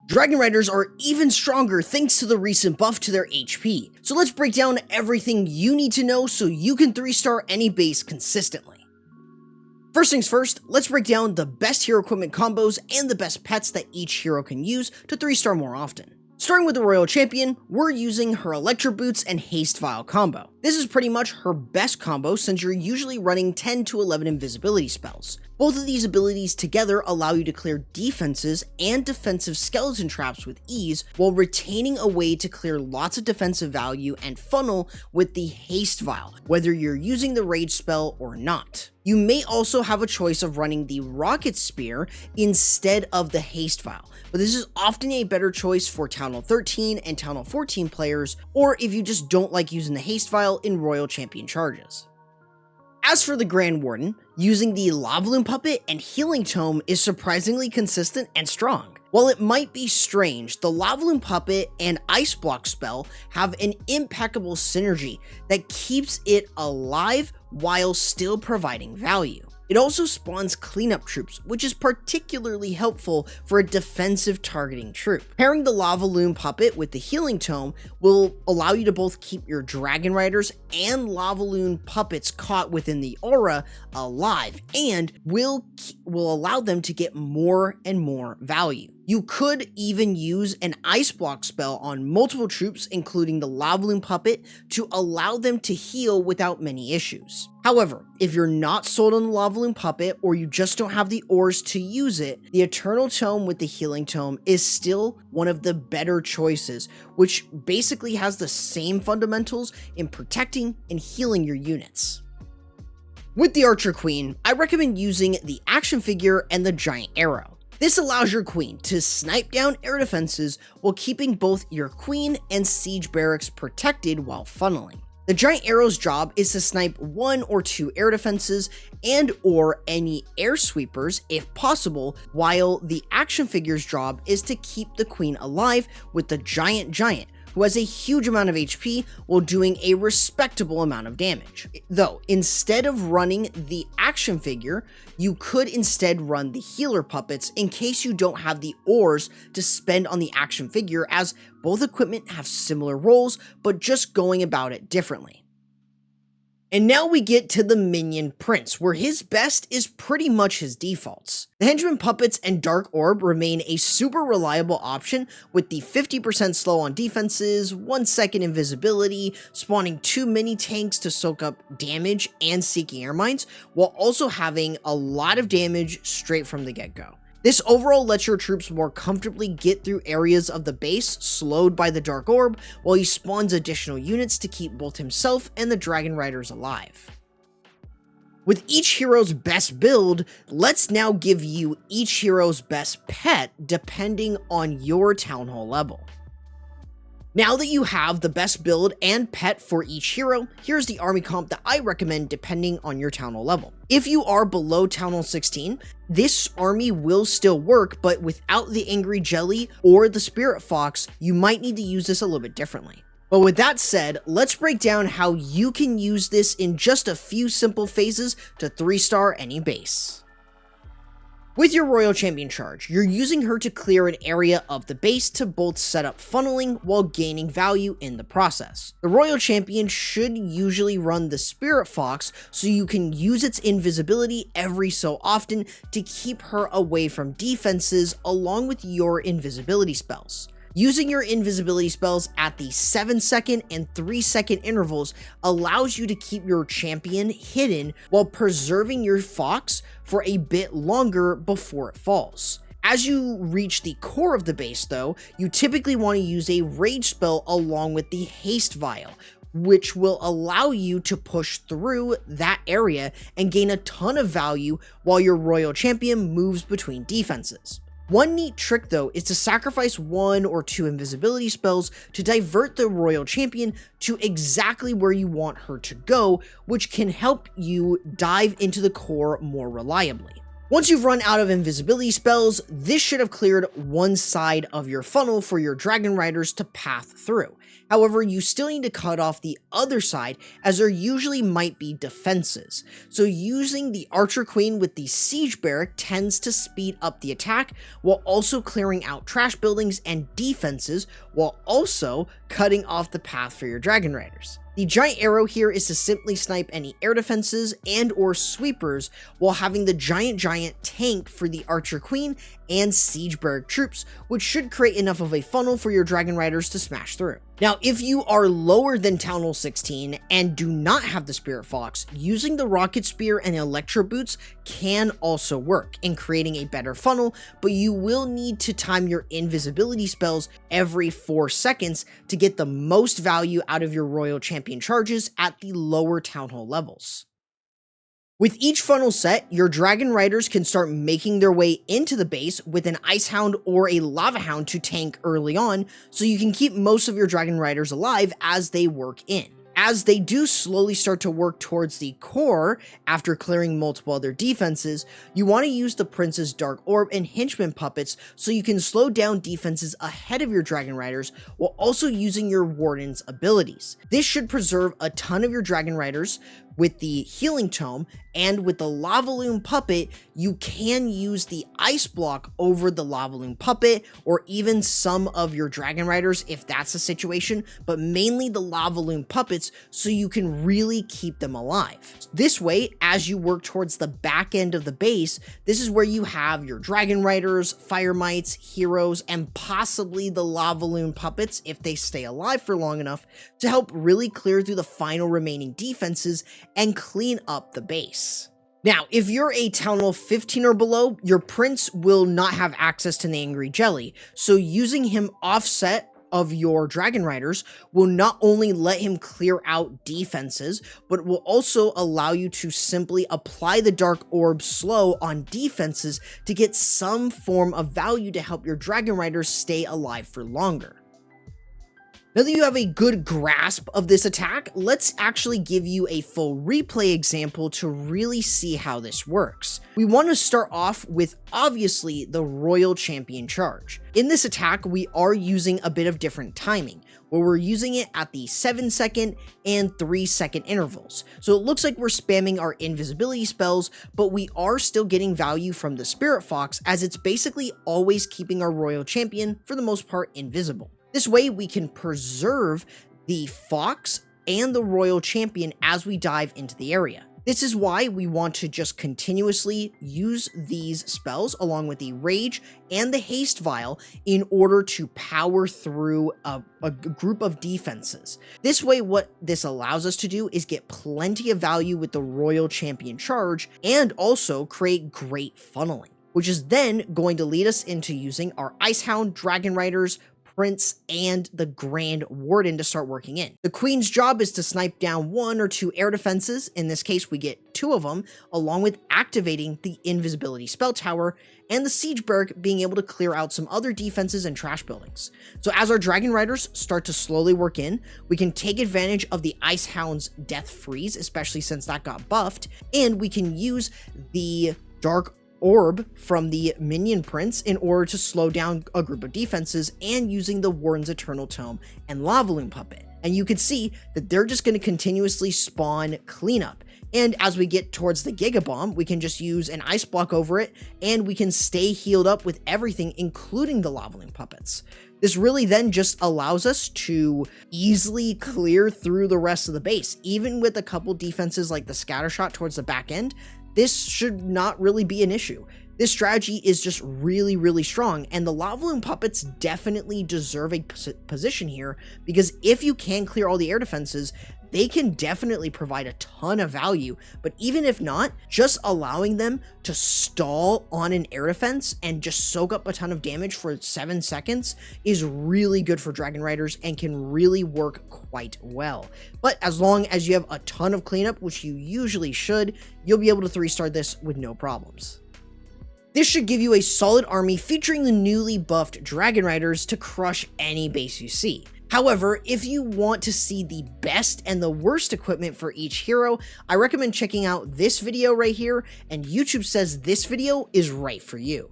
Dragon Riders are even stronger thanks to the recent buff to their HP, so let's break down everything you need to know so you can 3-star any base consistently. First things first, let's break down the best hero equipment combos and the best pets that each hero can use to 3-star more often. Starting with the Royal Champion, we're using her Electro Boots and Haste Vial combo. This is pretty much her best combo since you're usually running 10 to 11 invisibility spells. Both of these abilities together allow you to clear defenses and defensive skeleton traps with ease, while retaining a way to clear lots of defensive value and funnel with the Haste Vial, whether you're using the Rage spell or not. You may also have a choice of running the Rocket Spear instead of the Haste Vial, but this is often a better choice for Town Hall 13 and Town Hall 14 players, or if you just don't like using the Haste Vial in Royal Champion charges. As for the Grand Warden, using the Lavaloon Puppet and Healing Tome is surprisingly consistent and strong. While it might be strange, the Lavaloon Puppet and Ice Block spell have an impeccable synergy that keeps it alive while still providing value. It also spawns cleanup troops, which is particularly helpful for a defensive targeting troop. Pairing the Lavaloon Puppet with the Healing Tome will allow you to both keep your Dragon Riders and Lavaloon Puppets caught within the aura alive, and will allow them to get more and more value. You could even use an Ice Block spell on multiple troops, including the Lavaloon Puppet, to allow them to heal without many issues. However, if you're not sold on the Lavaloon Puppet, or you just don't have the ores to use it, the Eternal Tome with the Healing Tome is still one of the better choices, which basically has the same fundamentals in protecting and healing your units. With the Archer Queen, I recommend using the action figure and the giant arrow. This allows your queen to snipe down air defenses while keeping both your queen and siege barracks protected while funneling. The giant arrow's job is to snipe 1 or 2 air defenses and or any air sweepers if possible, while the action figure's job is to keep the queen alive with the giant, who has a huge amount of HP while doing a respectable amount of damage. Though, instead of running the action figure, you could instead run the healer puppets in case you don't have the ores to spend on the action figure, as both equipment have similar roles, but just going about it differently. And now we get to the Minion Prince, where his best is pretty much his defaults. The Henchman Puppets and Dark Orb remain a super reliable option with the 50% slow on defenses, 1 second invisibility, spawning 2 mini tanks to soak up damage and seeking air mines, while also having a lot of damage straight from the get-go. This overall lets your troops more comfortably get through areas of the base slowed by the Dark Orb, while he spawns additional units to keep both himself and the Dragon Riders alive. With each hero's best build, let's now give you each hero's best pet depending on your Town Hall level. Now that you have the best build and pet for each hero, here's the army comp that I recommend depending on your Town Hall level. If you are below Town Hall 16, this army will still work, but without the Angry Jelly or the Spirit Fox, you might need to use this a little bit differently. But with that said, let's break down how you can use this in just a few simple phases to 3-star any base. With your Royal Champion charge, you're using her to clear an area of the base to both set up funneling while gaining value in the process. The Royal Champion should usually run the Spirit Fox so you can use its invisibility every so often to keep her away from defenses along with your invisibility spells. Using your invisibility spells at the 7-second and 3-second intervals allows you to keep your champion hidden while preserving your fox for a bit longer before it falls. As you reach the core of the base though, you typically want to use a rage spell along with the haste vial, which will allow you to push through that area and gain a ton of value while your Royal Champion moves between defenses. One neat trick though is to sacrifice 1 or 2 invisibility spells to divert the Royal Champion to exactly where you want her to go, which can help you dive into the core more reliably. Once you've run out of invisibility spells, this should have cleared one side of your funnel for your Dragon Riders to path through. However, you still need to cut off the other side, as there usually might be defenses. So using the Archer Queen with the Siege Barrack tends to speed up the attack, while also clearing out trash buildings and defenses, while also cutting off the path for your Dragon Riders. The giant arrow here is to simply snipe any air defenses and or sweepers, while having the giant tank for the Archer Queen and Siege Barrack troops, which should create enough of a funnel for your Dragon Riders to smash through. Now, if you are lower than Town Hall 16 and do not have the Spirit Fox, using the Rocket Spear and Electro Boots can also work in creating a better funnel, but you will need to time your invisibility spells every 4 seconds to get the most value out of your Royal Champion charges at the lower Town Hall levels. With each funnel set, your Dragon Riders can start making their way into the base with an Ice Hound or a Lava Hound to tank early on, so you can keep most of your Dragon Riders alive as they work in. As they do slowly start to work towards the core after clearing multiple other defenses, you want to use the Prince's Dark Orb and Henchman Puppets so you can slow down defenses ahead of your Dragon Riders while also using your Warden's abilities. This should preserve a ton of your Dragon Riders. With the Healing Tome and with the Lava Loon Puppet, you can use the Ice Block over the Lava Loon Puppet, or even some of your Dragon Riders if that's the situation, but mainly the Lava Loon Puppets so you can really keep them alive. This way, as you work towards the back end of the base, this is where you have your Dragon Riders, Fire Mites, Heroes, and possibly the Lava Loon Puppets if they stay alive for long enough to help really clear through the final remaining defenses and clean up the base. Now, if you're a Town Hall 15 or below, your Prince will not have access to the Angry Jelly, so using him offset of your Dragon Riders will not only let him clear out defenses, but will also allow you to simply apply the Dark Orb slow on defenses to get some form of value to help your Dragon Riders stay alive for longer. Now that you have a good grasp of this attack, let's actually give you a full replay example to really see how this works. We want to start off with obviously the Royal Champion charge. In this attack, we are using a bit of different timing, where we're using it at the 7-second and 3-second intervals. So it looks like we're spamming our invisibility spells, but we are still getting value from the Spirit Fox, as it's basically always keeping our Royal Champion, for the most part, invisible. This way we can preserve the Fox and the Royal Champion as we dive into the area. This is why we want to just continuously use these spells along with the Rage and the Haste Vial in order to power through a group of defenses. This way, what this allows us to do is get plenty of value with the Royal Champion charge and also create great funneling, which is then going to lead us into using our Ice Hound, Dragon Riders, Prince, and the Grand Warden to start working in. The Queen's job is to snipe down 1 or 2 air defenses. In this case, we get 2 of them, along with activating the Invisibility Spell Tower and the Siege Barrack being able to clear out some other defenses and trash buildings. So as our Dragon Riders start to slowly work in, we can take advantage of the Ice Hound's Death Freeze, especially since that got buffed, and we can use the Dark Orb from the Minion Prince in order to slow down a group of defenses, and using the Warden's Eternal Tome and Lava Loon Puppet. And you can see that they're just going to continuously spawn cleanup. And as we get towards the Giga Bomb, we can just use an Ice Block over it, and we can stay healed up with everything, including the Lava Loon Puppets. This really then just allows us to easily clear through the rest of the base. Even with a couple defenses like the Scatter Shot towards the back end, this should not really be an issue. This strategy is just really, really strong, and the Lava Loon Puppets definitely deserve a position here, because if you can clear all the air defenses, they can definitely provide a ton of value. But even if not, just allowing them to stall on an air defense and just soak up a ton of damage for 7 seconds is really good for Dragon Riders and can really work quite well. But as long as you have a ton of cleanup, which you usually should, you'll be able to 3-star this with no problems. This should give you a solid army featuring the newly buffed Dragon Riders to crush any base you see. However, if you want to see the best and the worst equipment for each hero, I recommend checking out this video right here, and YouTube says this video is right for you.